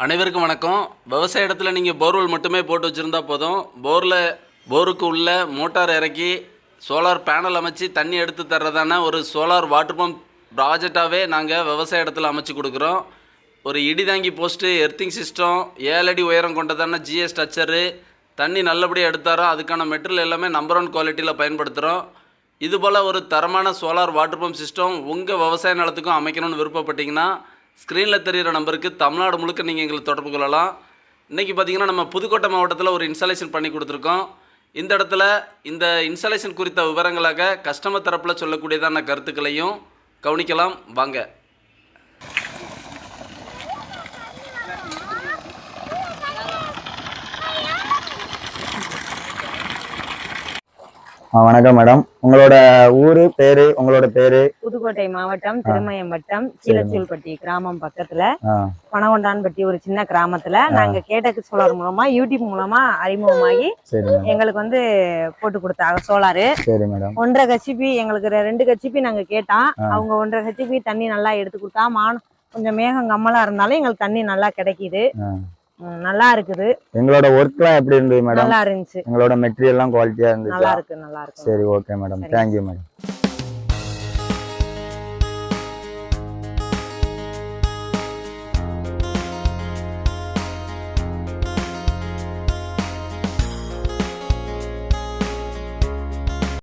அனைவருக்கும் வணக்கம். விவசாய இடத்துல நீங்கள் போர்வெல் மட்டுமே போட்டு வச்சுருந்தா போதும். போருக்கு உள்ள மோட்டார் இறக்கி சோலார் பேனல் அமைச்சு தண்ணி எடுத்து தர்றதான ஒரு சோலார் வாட்டர் பம்ப் ப்ராஜெக்டாகவே நாங்கள் விவசாய இடத்துல அமைச்சு கொடுக்குறோம். ஒரு இடிதாங்கி போஸ்ட்டு, எர்த்திங் சிஸ்டம், 7 அடி உயரம் கொண்டதான ஜிஎஸ் ஸ்ட்ரக்சரு, தண்ணி நல்லபடியாக எடுத்தாரோம். அதுக்கான மெட்டீரியல் எல்லாமே நம்பர் 1 குவாலிட்டியில் பயன்படுத்துகிறோம். இதுபோல் ஒரு தரமான சோலார் வாட்டர் பம்ப் சிஸ்டம் உங்கள் விவசாய நிலத்துக்கும் அமைக்கணும்னு விருப்பப்பட்டீங்கன்னா ஸ்க்ரீனில் தெரிகிற நம்பருக்கு தமிழ்நாடு முழுக்க நீங்கள் எங்களை தொடர்பு கொள்ளலாம். இன்றைக்கி பார்த்திங்கன்னா நம்ம புதுக்கோட்டை மாவட்டத்தில் ஒரு இன்ஸ்டாலேஷன் பண்ணி கொடுத்துருக்கோம். இந்த இடத்துல இந்த இன்ஸ்டாலேஷன் குறித்த விவரங்களாக கஸ்டமர் தரப்பில் சொல்லக்கூடியதான கருத்துக்களையும் கவனிக்கலாம் வாங்க. வணக்கம் மேடம். உங்களோட ஊரு பேரு, உங்களோட பேரு? புதுக்கோட்டை மாவட்டம் திருமயம் வட்டம் கீழச்சூல்பட்டி கிராமம் பக்கத்துல பனகொண்டான்பட்டி ஒரு சின்ன கிராமத்துல நாங்க கேட்டக்கு சோலார் மூலமா யூடியூப் மூலமா அறிமுகமாகி எங்களுக்கு போட்டு கொடுத்தாங்க சோலாரு. 1.5 கச்சிபி எங்களுக்கு 2 கச்சிபி நாங்க கேட்டோம். அவங்க 1.5 கச்சிபி தண்ணி நல்லா எடுத்து கொடுத்தா கொஞ்சம் மேகம் கம்மலா இருந்தாலும் எங்களுக்கு தண்ணி நல்லா கிடைக்குது. நல்லா இருக்குது. எங்களோட ஒர்க்லாம் எப்படி இருந்தது மேடம்? நல்லா இருந்துச்சு. எங்களோட மெட்டீரியல் எல்லாம் குவாலிட்டியா இருந்துச்சு. நல்லா இருக்கு. சரி, ஓகே மேடம். Thank you madam.